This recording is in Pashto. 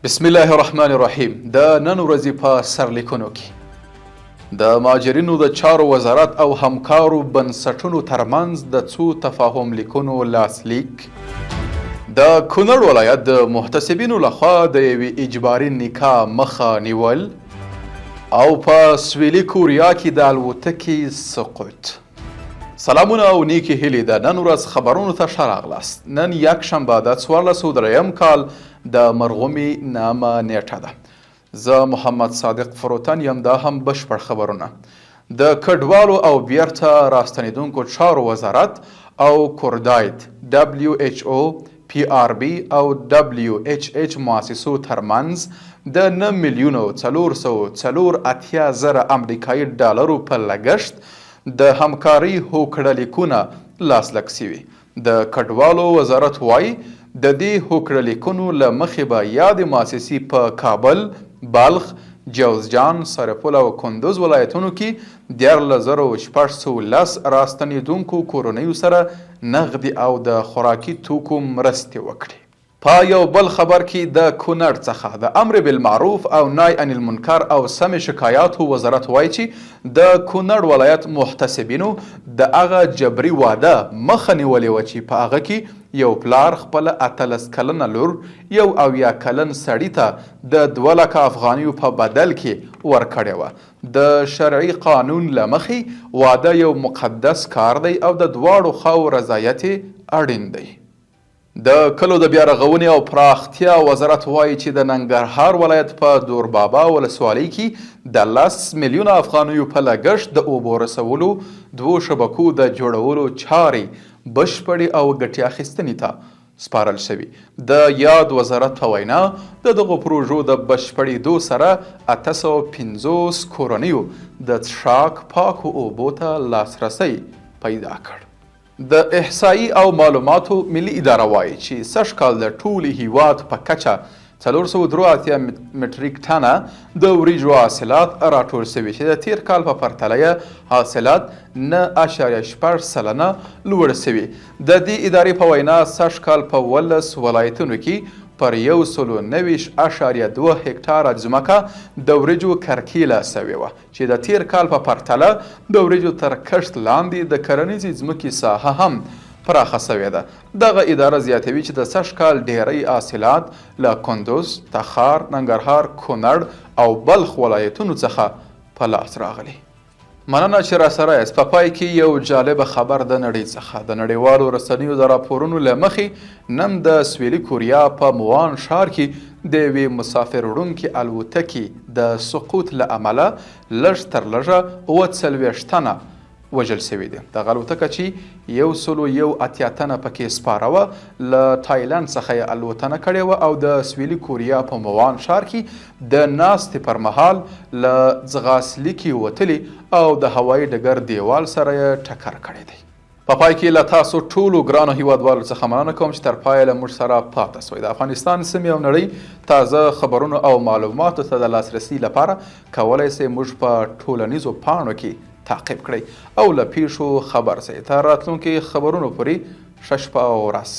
بسم الله الرحمن الرحیم. د نن ورځې په سرلیکونو کې د مهاجرینو د چارو وزارت او همکارو بنسټونو ترمنځ د څو تفاهم لیکونو لاسلیک، د کونړ ولایت د محتسبینو لخوا د یوې اجباري نکاح مخه نیول او په سویلي کوریا کې د الوتکې سقوط. سلامونه او نیکی هیلې د نن ورځ خبرونو ته ښه راغلاست. نن یکشنبه د 1403 کال د مرغومي نامه نیټه ده. زه محمد صادق فروتن یم. دا هم بشپړ خبرونه. د کډوالو او بیرته راستنیدونکو چارو وزارت او کورداید WHO PRB او WHH مؤسسو ترمنځ د 9,484,000 امریکایي ډالرو په لګښت د همکارۍ هوکړه لیکونه لاسلیک شوي. د کډوالو وزارت وایي د دې هوکړه لیکونو له مخې به یادې مؤسسې په کابل، بلخ، جوزجان، سرپل او کندوز ولایتونو کې 14,610 راستنیدونکو کورنیو سره نغدي او د خوراکي توکو مرستې وکړي. په یو بل خبر کې د کونړ څخه د امر بالمعروف او نهی عن المنکر او سم شکایاتو وزارت وایي چې د کونړ ولایت محتسبینو د هغه جبري واده مخه نیولې وه چې په هغه کې یو پلار خپله 18 کلنه لور 70 کلن سړي ته د 2 لکه افغانیو په بدل کې ورکړې وه. د شرعي قانون له مخې واده یو مقدس کار دی او د دواړو خواو رضایت اړین دی. د کلو د بیا رغونې او پراختیا وزارت وایي چې د ننګرهار ولایت په دوربابا ولسوالۍ کې د 10 میلیونه افغانیو په لګښت د اوبو رسولو 2 شبکو د جوړولو چارې بشپړې او ګټې اخیستنې ته سپارل شوي. د یاد وزارت په وینا د دغو پروژو د بشپړېدو سره 850 کورنیو د څښاک پاکو اوبو ته لاسرسی پیدا کړ. د احصایي او معلوماتو ملي اداره وایي چې سږ کال د ټول هیواد په کچه 483 مټریک ټنه د وریجو حاصلات راټول شوي چې د تیر کال په پرتله حاصلات 9.6% سلنه لوړ شوي. د دې ادارې په وینا سږ کال په 19 ولایتونو کې پر 190.2 هکټاره ځمکه د وریجو کرکیله شوې وه چې د تیر کال په پرتله د وریجو تر کښت لاندې د کرنیزې ځمکې ساحه هم پراخه شوې ده. دغه اداره زیاتوي چې د سږ کال ډیری حاصلات له کندوز، تخار، ننګرهار، کونړ او بلخ ولایتونو څخه په لاس راغلي. مننه چې راسره یاست. په پای کې یو جالبه خبر د نړۍ څخه. د نړیوالو رسنیو د راپورونو له مخې نن د سویلي کوریا په موان ښار کې د یوې مسافر وړونکې الوتکې د سقوط له امله لږ تر لږه 40 تنه وژل شوي دي. دغه الوتکه چې 180 تنه پکې سپاره وه له تایلند څخه یې الوتنه کړې وه او د سویلي کوریا په موان ښار کې د ناستې پر مهال له ځغاسلیکې وتلي او د هوایي ډګر دیوال سره یې ټکر کړی دی. په پای کې له تاسو ټولو ګرانو هیوادوالو څخه مننه کوم چې تر پایه له موږ سره پاته سوئ. د افغانستان سیمې او نړۍ تازه خبرونو او معلوماتو ته د لاسرسي لپاره کولی شئ موږ په ټولنیزو پاڼو کې تعقیب کړئ او له پیښو خبر شئ. تر راتلونکي خبرونو پورې ښه شپه او ورځ.